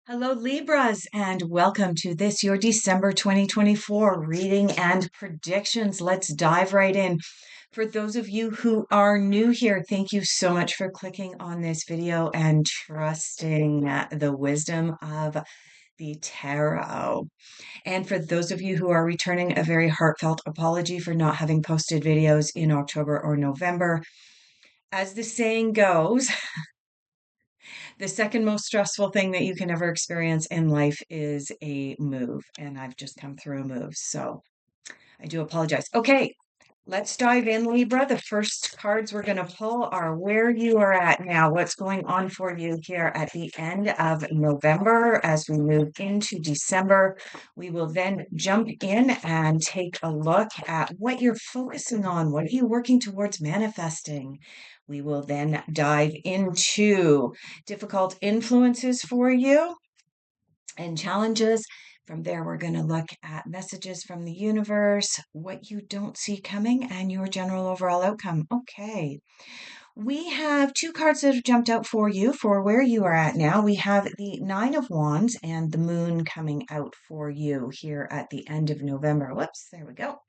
Hello, Libras, and welcome to this, your December 2024 reading and predictions. Let's dive right in. For those of you who are new here, thank you so much for clicking on this video and trusting the wisdom of the tarot. And for those of you who are returning, a very heartfelt apology for not having posted videos in October or November. As the saying goes, the second most stressful thing that you can ever experience in life is a move. And I've just come through a move. So I do apologize. Okay, let's dive in, Libra. The first cards we're going to pull are where you are at now, what's going on for you here at the end of November as we move into December. We will then jump in and take a look at what you're focusing on. What are you working towards manifesting? We will then dive into difficult influences for you and challenges. From there, we're going to look at messages from the universe, what you don't see coming, and your general overall outcome. Okay. We have two cards that have jumped out for you for where you are at now. We have the Nine of Wands and the Moon coming out for you here at the end of November. Whoops, there we go.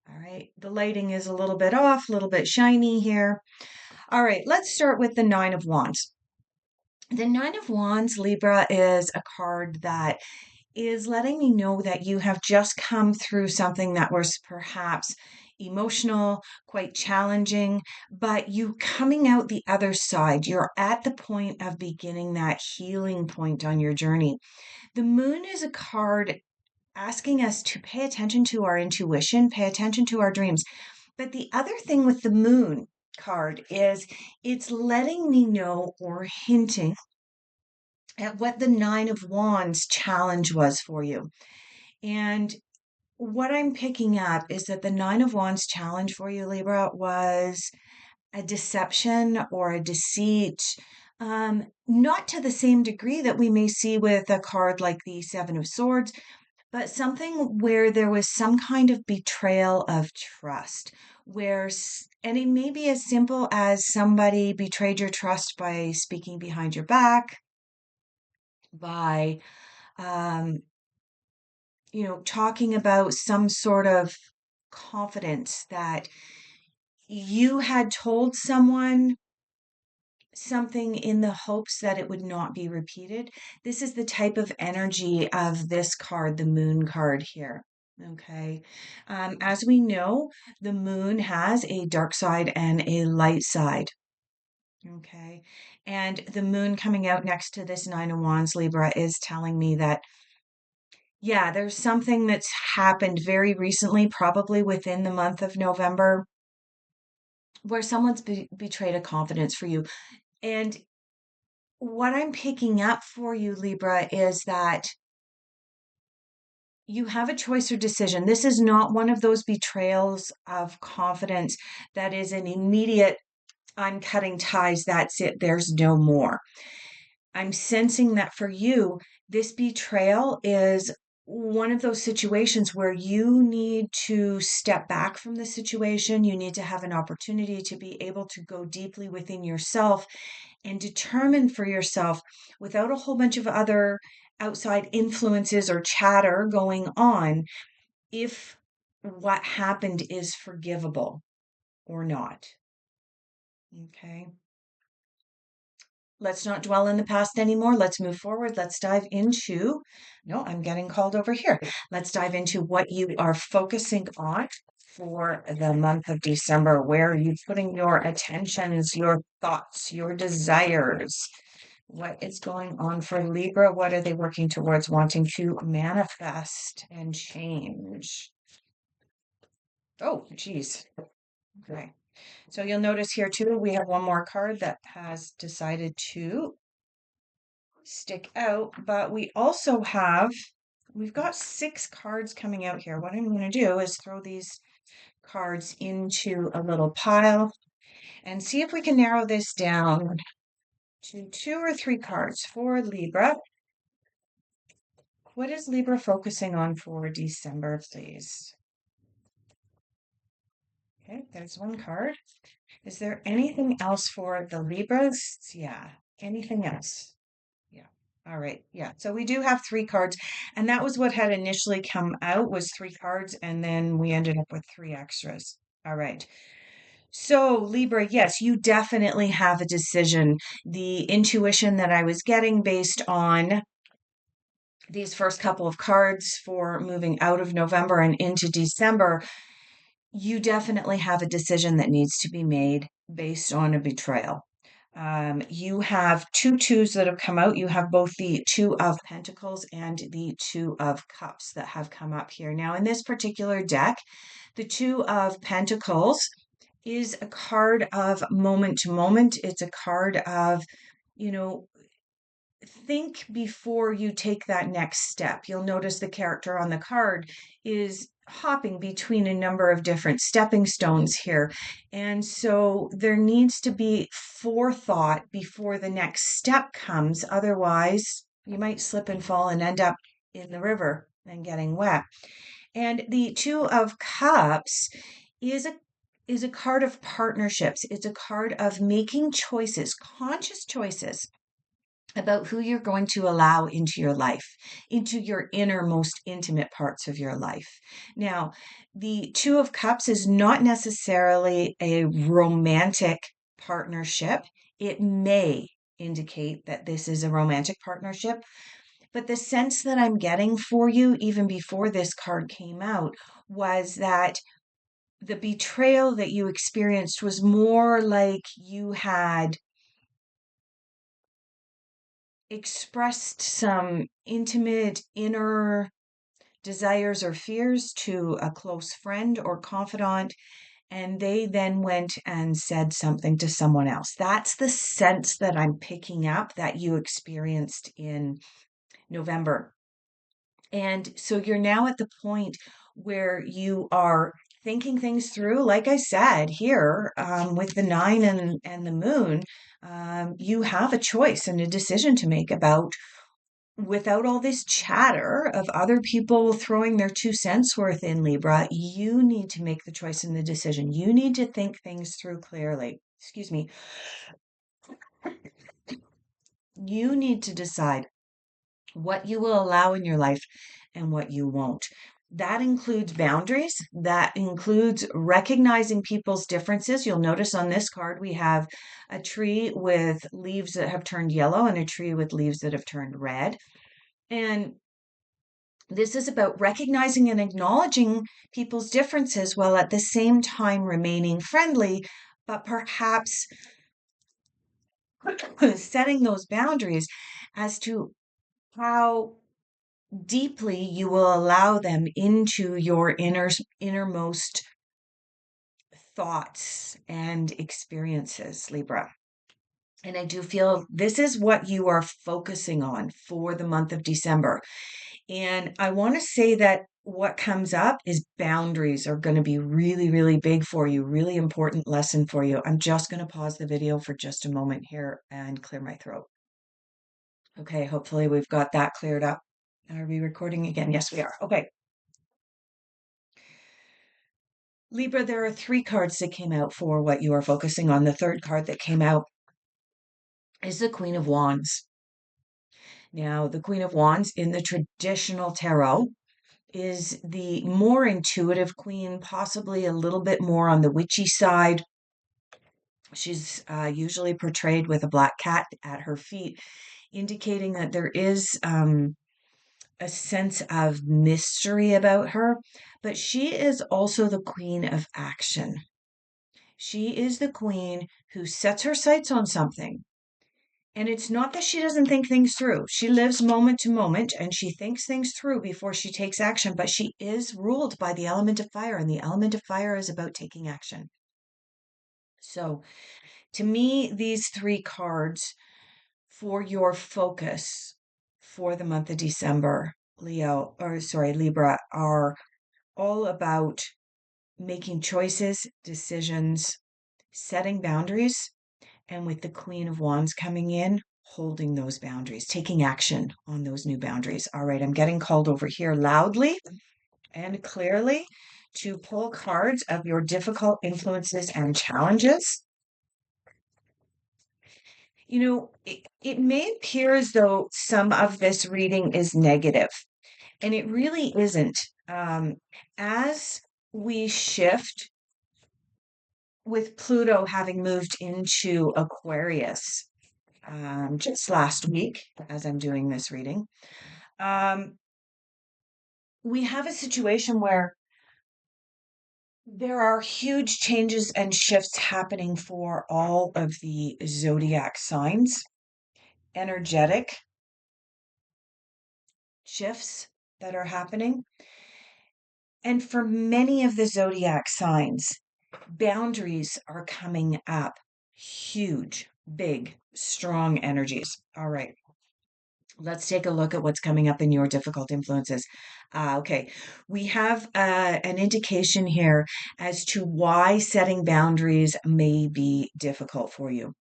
All right, the lighting is a little bit off, a little bit shiny here. All right, let's start with the Nine of Wands. The Nine of Wands, Libra, is a card that is letting me know that you have just come through something that was perhaps emotional, quite challenging, but you coming out the other side. You're at the point of beginning that healing point on your journey. The Moon is a card asking us to pay attention to our intuition, pay attention to our dreams. But the other thing with the Moon card is it's letting me know or hinting at what the Nine of Wands challenge was for you. And what I'm picking up is that the Nine of Wands challenge for you, Libra, was a deception or a deceit, not to the same degree that we may see with a card like the Seven of Swords, but something where there was some kind of betrayal of trust, and it may be as simple as somebody betrayed your trust by speaking behind your back, by um, talking about some sort of confidence that you had told someone something in the hopes that it would not be repeated. This is the type of energy of this card, the Moon card here. Okay. As we know, the moon has a dark side and a light side. Okay. And the moon coming out next to this Nine of Wands, Libra, is telling me that yeah, there's something that's happened very recently, probably within the month of November, where someone's betrayed a confidence for you. And what I'm picking up for you, Libra, is that you have a choice or decision. This is not one of those betrayals of confidence that is an immediate, I'm cutting ties, that's it, there's no more. I'm sensing that for you, this betrayal is one of those situations where you need to step back from the situation. You need to have an opportunity to be able to go deeply within yourself and determine for yourself without a whole bunch of other outside influences or chatter going on if what happened is forgivable or not. Okay. Let's not dwell in the past anymore. Let's move forward. Let's dive into, no, I'm getting called over here. Let's dive into what you are focusing on for the month of December. Where are you putting your attentions, your thoughts, your desires? What is going on for Libra? What are they working towards wanting to manifest and change? Oh, geez. Okay. So you'll notice here too, we have one more card that has decided to stick out, but we've got 6 cards coming out here. What I'm going to do is throw these cards into a little pile and see if we can narrow this down to 2 or 3 cards for Libra. What is Libra focusing on for December, please? Okay, there's one card. Is there anything else for the Libras? Yeah, anything else? Yeah. All right. Yeah. So we do have three cards, and that was what had initially come out was three cards, and then we ended up with three extras. All right. So, Libra, yes, you definitely have a decision. The intuition that I was getting based on these first couple of cards for moving out of November and into December, you definitely have a decision that needs to be made based on a betrayal. You have two twos that have come out. You have both the Two of Pentacles and the Two of Cups that have come up here. Now, in this particular deck, the Two of Pentacles is a card of moment to moment. It's a card of, you know, think before you take that next step. You'll notice the character on the card is hopping between a number of different stepping stones here. And so there needs to be forethought before the next step comes. Otherwise, you might slip and fall and end up in the river and getting wet. And the Two of Cups is a card of partnerships. It's a card of making choices, conscious choices about who you're going to allow into your life, into your inner, most intimate parts of your life. Now, the Two of Cups is not necessarily a romantic partnership. It may indicate that this is a romantic partnership, but the sense that I'm getting for you, even before this card came out, was that the betrayal that you experienced was more like you had expressed some intimate inner desires or fears to a close friend or confidant, and they then went and said something to someone else. That's the sense that I'm picking up that you experienced in November. And so you're now at the point where you are thinking things through. Like I said here, with the nine and the moon, you have a choice and a decision to make about, without all this chatter of other people throwing their 2 cents worth in, Libra, you need to make the choice and the decision. You need to think things through clearly. Excuse me. You need to decide what you will allow in your life and what you won't. That includes boundaries. That includes recognizing people's differences. You'll notice on this card, we have a tree with leaves that have turned yellow and a tree with leaves that have turned red. And this is about recognizing and acknowledging people's differences while at the same time remaining friendly, but perhaps setting those boundaries as to how deeply you will allow them into your innermost thoughts and experiences, Libra. And I do feel this is what you are focusing on for the month of December. And I want to say that what comes up is boundaries are going to be really, really big for you, really important lesson for you. I'm just going to pause the video for just a moment here and clear my throat. Okay, hopefully we've got that cleared up. Are we recording again? Yes, we are. Okay. Libra, there are three cards that came out for what you are focusing on. The third card that came out is the Queen of Wands. Now, the Queen of Wands in the traditional tarot is the more intuitive queen, possibly a little bit more on the witchy side. She's usually portrayed with a black cat at her feet, indicating that there is a sense of mystery about her, but she is also the queen of action. She is the queen who sets her sights on something. And it's not that she doesn't think things through. She lives moment to moment and she thinks things through before she takes action, but she is ruled by the element of fire, and the element of fire is about taking action. So, to me, these three cards for your focus for the month of December, Libra, are all about making choices, decisions, setting boundaries, and with the Queen of Wands coming in, holding those boundaries, taking action on those new boundaries. All right, I'm getting called over here loudly and clearly to pull cards of your difficult influences and challenges. it may appear as though some of this reading is negative, and it really isn't. As we shift with Pluto having moved into Aquarius just last week, as I'm doing this reading, we have a situation where there are huge changes and shifts happening for all of the zodiac signs, energetic shifts that are happening. And for many of the zodiac signs, boundaries are coming up. Huge, big, strong energies. All right. Let's take a look at what's coming up in your difficult influences. Okay, we have an indication here as to why setting boundaries may be difficult for you.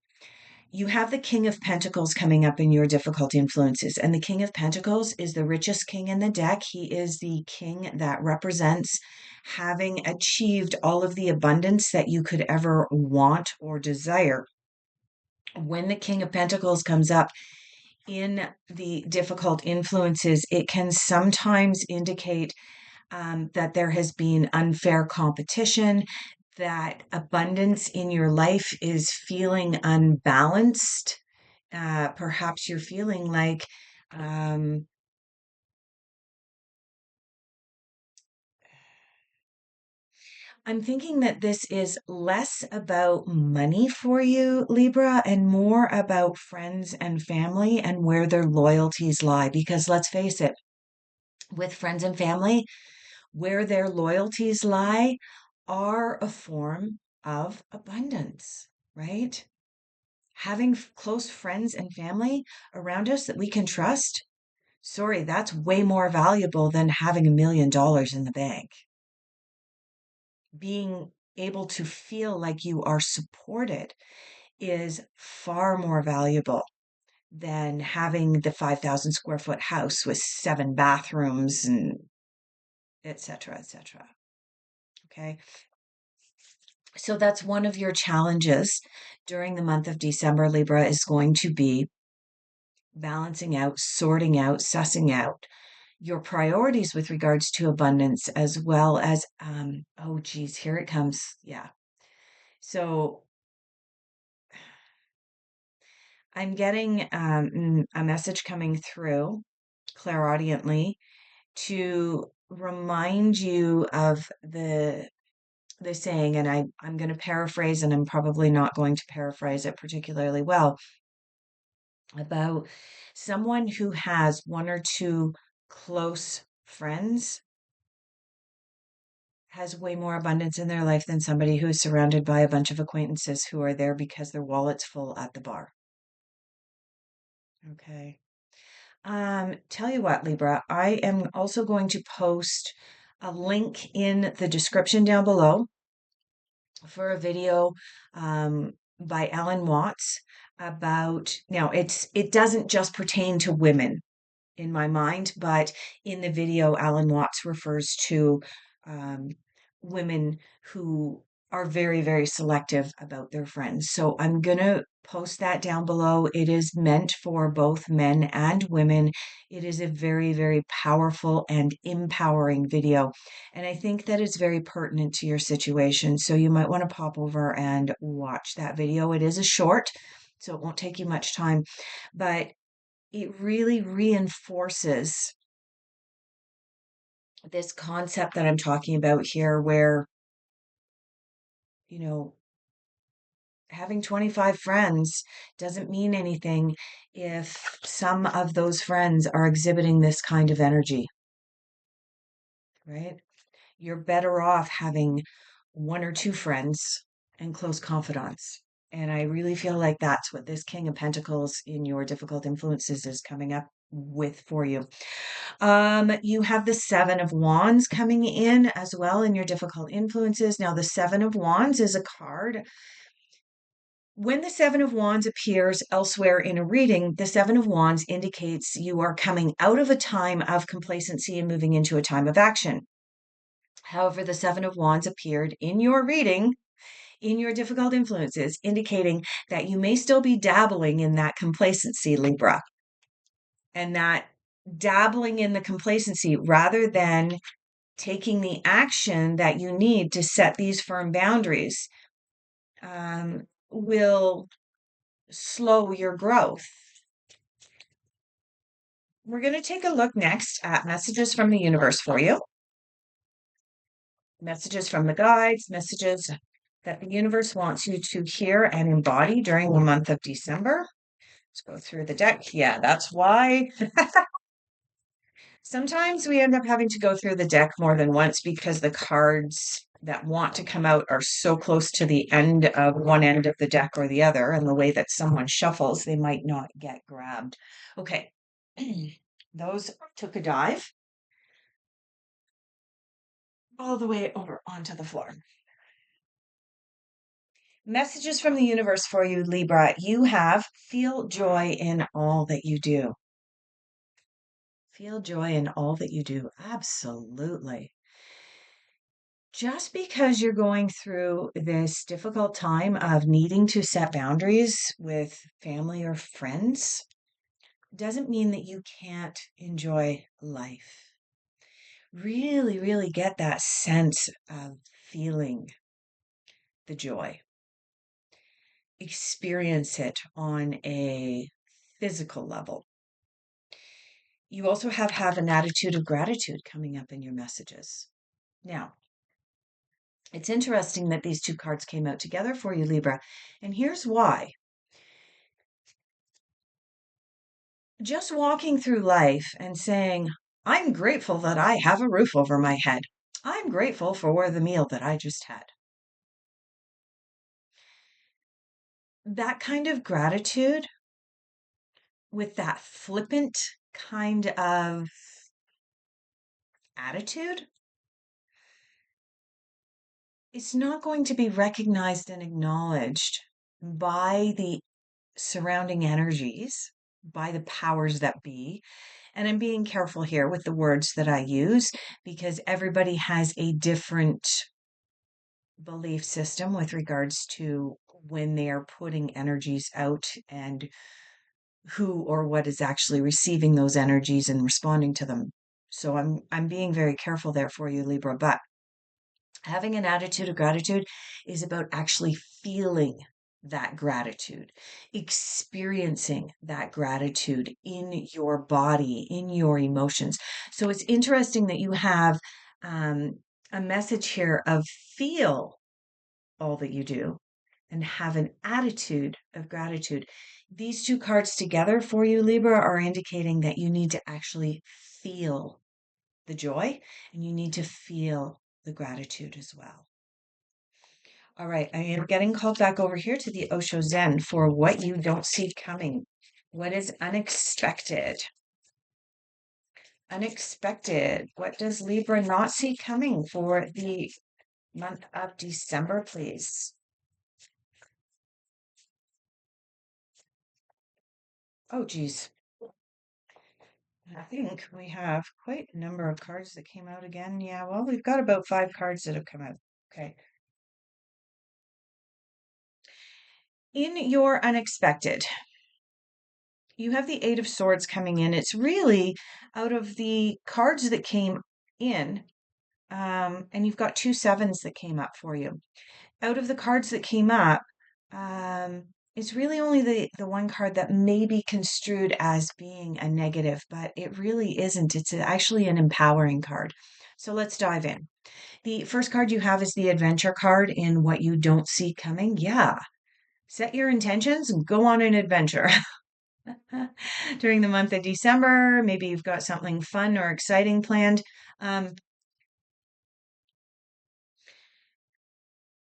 You have the King of Pentacles coming up in your difficult influences, and the King of Pentacles is the richest king in the deck. He is the king that represents having achieved all of the abundance that you could ever want or desire. When the King of Pentacles comes up in the difficult influences, it can sometimes indicate that there has been unfair competition, that abundance in your life is feeling unbalanced. Perhaps you're feeling like I'm thinking that this is less about money for you, Libra, and more about friends and family and where their loyalties lie. Because let's face it, with friends and family, where their loyalties lie are a form of abundance, right? Having close friends and family around us that we can trust, sorry, that's way more valuable than having $1 million in the bank. Being able to feel like you are supported is far more valuable than having the 5,000 square foot house with 7 bathrooms and etc., etc. Okay. So that's one of your challenges during the month of December, Libra, is going to be balancing out, sorting out, sussing out your priorities with regards to abundance, as well as, oh, geez, here it comes. Yeah. So I'm getting a message coming through clairaudiently to remind you of the saying, and I'm going to paraphrase, and I'm probably not going to paraphrase it particularly well, about someone who has one or two close friends has way more abundance in their life than somebody who is surrounded by a bunch of acquaintances who are there because their wallet's full at the bar. Okay. Tell you what, Libra, I am also going to post a link in the description down below for a video by Alan Watts about, now it doesn't just pertain to women in my mind, but in the video, Alan Watts refers to um, women who are very, very selective about their friends. So I'm going to post that down below. It is meant for both men and women. It is a very, very powerful and empowering video. And I think that it's very pertinent to your situation. So you might want to pop over and watch that video. It is a short, so it won't take you much time, but it really reinforces this concept that I'm talking about here, where, you know, having 25 friends doesn't mean anything if some of those friends are exhibiting this kind of energy, right? You're better off having one or two friends and close confidants. And I really feel like that's what this King of Pentacles in your difficult influences is coming up with for you. You have the Seven of Wands coming in as well in your difficult influences. Now, the Seven of Wands is a card. When the Seven of Wands appears elsewhere in a reading, the Seven of Wands indicates you are coming out of a time of complacency and moving into a time of action. However, the Seven of Wands appeared in your reading in your difficult influences, indicating that you may still be dabbling in that complacency, Libra, and that dabbling in the complacency rather than taking the action that you need to set these firm boundaries will slow your growth. We're going to take a look next at messages from the universe for you. Messages from the guides, messages that the universe wants you to hear and embody during the month of December. Let's go through the deck. Yeah, that's why. Sometimes we end up having to go through the deck more than once because the cards that want to come out are so close to the end of one end of the deck or the other, and the way that someone shuffles, they might not get grabbed. Okay, those took a dive all the way over onto the floor. Messages from the universe for you, Libra. You have feel joy in all that you do. Feel joy in all that you do. Absolutely. Just because you're going through this difficult time of needing to set boundaries with family or friends doesn't mean that you can't enjoy life. Really, really get that sense of feeling the joy. Experience it on a physical level. You also have an attitude of gratitude coming up in your messages. Now, it's interesting that these two cards came out together for you, Libra, and here's why. Just walking through life and saying, I'm grateful that I have a roof over my head. I'm grateful for the meal that I just had. That kind of gratitude with that flippant kind of attitude, it's not going to be recognized and acknowledged by the surrounding energies, by the powers that be. And I'm being careful here with the words that I use because everybody has a different belief system with regards to when they are putting energies out and who or what is actually receiving those energies and responding to them. So I'm being very careful there for you, Libra, but having an attitude of gratitude is about actually feeling that gratitude, experiencing that gratitude in your body, in your emotions. So it's interesting that you have a message here of feel all that you do and have an attitude of gratitude. These two cards together for you, Libra, are indicating that you need to actually feel the joy and you need to feel the gratitude as well. All right, I am getting called back over here to the Osho Zen for what you don't see coming. What is unexpected? Unexpected. What does Libra not see coming for the month of December, please? Oh, geez. I think we have quite a number of cards that came out again. Yeah, well, we've got about 5 cards that have come out. Okay. In your unexpected, you have the Eight of Swords coming in. It's really out of the cards that came in, and you've got 2 sevens that came up for you. Out of the cards that came up, it's really only the one card that may be construed as being a negative, but it really isn't. It's actually an empowering card. So let's dive in. The first card you have is the adventure card in what you don't see coming. Yeah. Set your intentions and go on an adventure. During the month of December, maybe you've got something fun or exciting planned.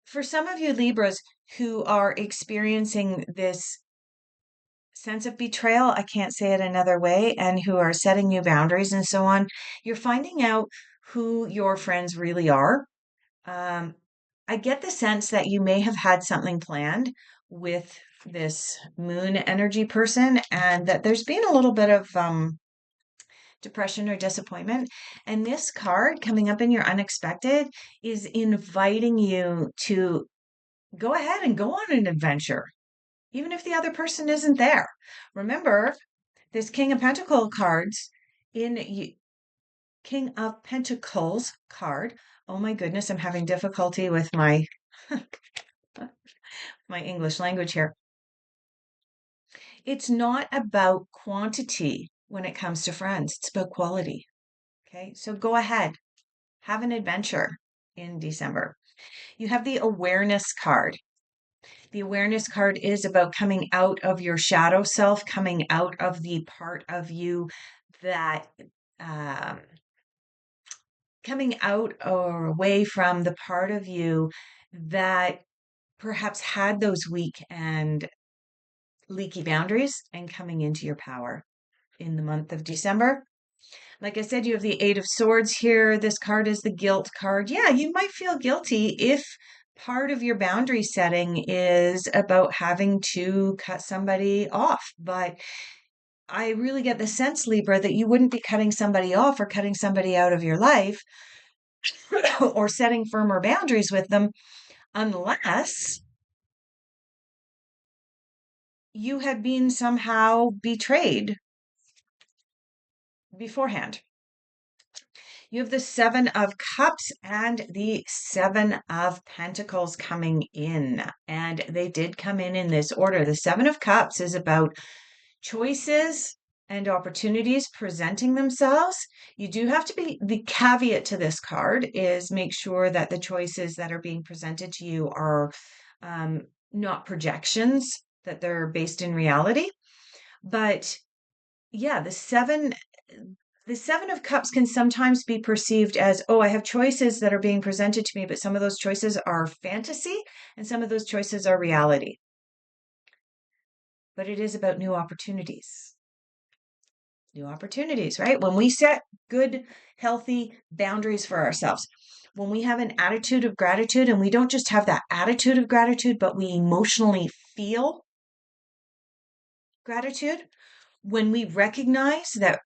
For some of you Libras who are experiencing this sense of betrayal, I can't say it another way, and who are setting new boundaries and so on, you're finding out who your friends really are. I get the sense that you may have had something planned with this moon energy person and that there's been a little bit of depression or disappointment. And this card coming up in your unexpected is inviting you to go ahead and go on an adventure, even if the other person isn't there. Remember, this King of Pentacles cards in King of Pentacles card. Oh my goodness, I'm having difficulty with my my English language here. It's not about quantity when it comes to friends. It's about quality. Okay, so go ahead, have an adventure in December. You have the awareness card. The awareness card is about coming out of your shadow self, coming out of the part of you that, um, coming out or away from the part of you that perhaps had those weak and leaky boundaries and coming into your power in the month of December. Like I said, you have the Eight of Swords here. This card is the guilt card. Yeah, you might feel guilty if part of your boundary setting is about having to cut somebody off. But I really get the sense, Libra, that you wouldn't be cutting somebody off or cutting somebody out of your life or setting firmer boundaries with them unless you had been somehow betrayed beforehand. You have the Seven of Cups and the Seven of Pentacles coming in, and they did come in this order. The Seven of Cups is about choices and opportunities presenting themselves. You do have to be, the caveat to this card is make sure that the choices that are being presented to you are not projections, that they're based in reality. But yeah, the Seven of Cups can sometimes be perceived as, oh, I have choices that are being presented to me, but some of those choices are fantasy and some of those choices are reality. But it is about new opportunities. New opportunities, right? When we set good, healthy boundaries for ourselves, when we have an attitude of gratitude and we don't just have that attitude of gratitude, but we emotionally feel gratitude, when we recognize that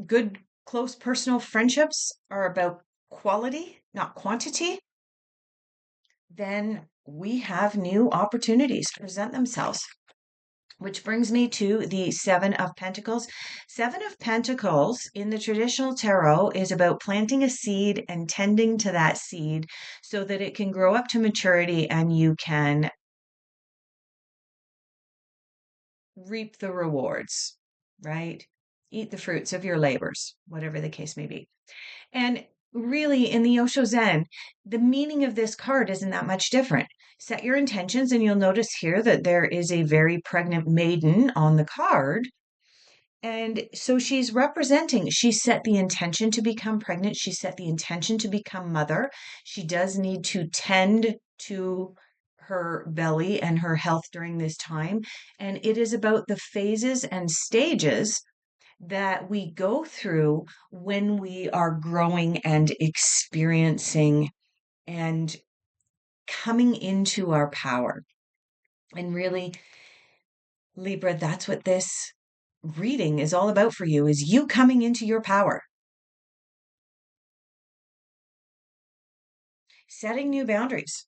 good, close personal friendships are about quality, not quantity, then we have new opportunities present themselves. Which brings me to the Seven of Pentacles. Seven of Pentacles in the traditional tarot is about planting a seed and tending to that seed so that it can grow up to maturity and you can reap the rewards, right? Eat the fruits of your labors, whatever the case may be. And really, in the Osho Zen, the meaning of this card isn't that much different. Set your intentions, and you'll notice here that there is a very pregnant maiden on the card. And so she's representing, she set the intention to become pregnant. She set the intention to become mother. She does need to tend to her belly and her health during this time. And it is about the phases and stages that we go through when we are growing and experiencing and coming into our power. And really, Libra, that's what this reading is all about for you, is you coming into your power. Setting new boundaries.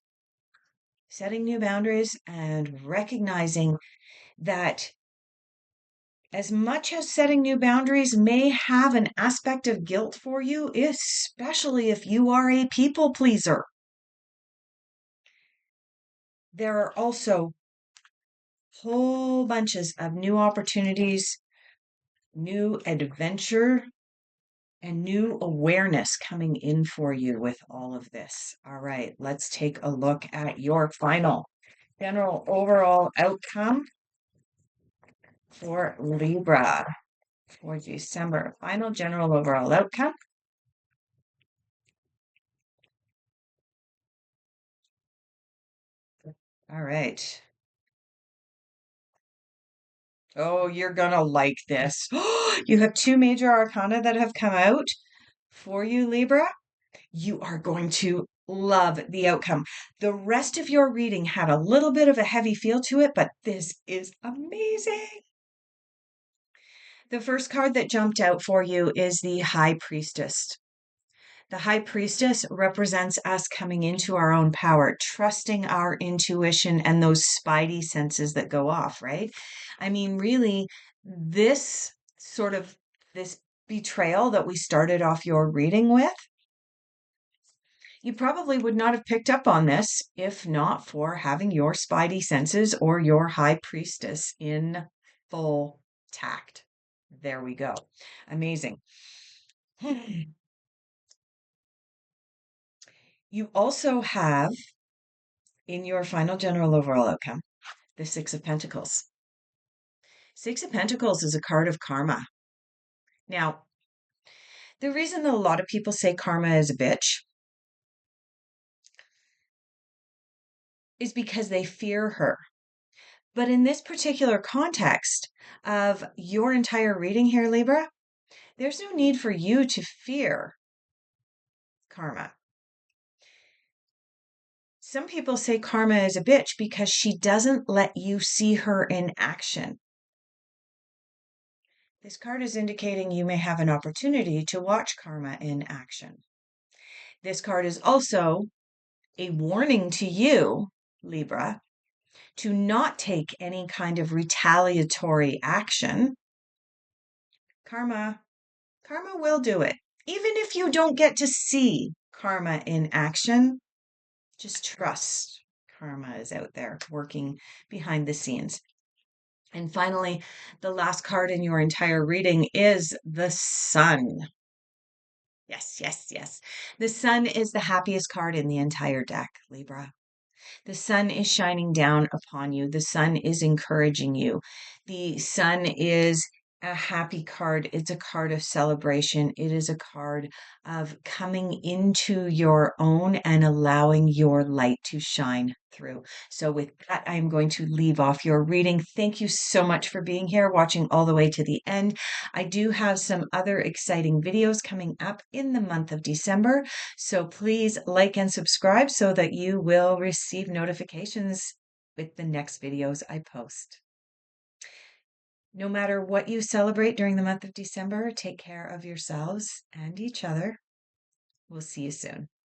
Setting new boundaries and recognizing that as much as setting new boundaries may have an aspect of guilt for you, especially if you are a people pleaser, there are also whole bunches of new opportunities, new adventure, and new awareness coming in for you with all of this. All right, let's take a look at your final general overall outcome for Libra for December. Final general overall outcome. All right. Oh, you're gonna like this. You have two major arcana that have come out for you, Libra. You are going to love the outcome. The rest of your reading had a little bit of a heavy feel to it, but this is amazing. The first card that jumped out for you is the High Priestess. The High Priestess represents us coming into our own power, trusting our intuition and those spidey senses that go off, right? I mean, really, this sort of this betrayal that we started off your reading with, you probably would not have picked up on this if not for having your spidey senses or your High Priestess in full tact. There we go. Amazing. You also have in your final general overall outcome the Six of Pentacles. Six of Pentacles is a card of karma. Now, the reason that a lot of people say karma is a bitch is because they fear her. But in this particular context of your entire reading here, Libra, there's no need for you to fear karma. Some people say karma is a bitch because she doesn't let you see her in action. This card is indicating you may have an opportunity to watch karma in action. This card is also a warning to you, Libra, to not take any kind of retaliatory action. Karma will do it. Even if you don't get to see karma in action, just trust karma is out there working behind the scenes. And finally, the last card in your entire reading is the Sun. Yes, yes, yes. The Sun is the happiest card in the entire deck, Libra. The sun is shining down upon you. The sun is encouraging you. The sun is a happy card. It's a card of celebration. It is a card of coming into your own and allowing your light to shine through. So with that, I'm going to leave off your reading. Thank you so much for being here, watching all the way to the end. I do have some other exciting videos coming up in the month of December. So please like and subscribe so that you will receive notifications with the next videos I post. No matter what you celebrate during the month of December, take care of yourselves and each other. We'll see you soon.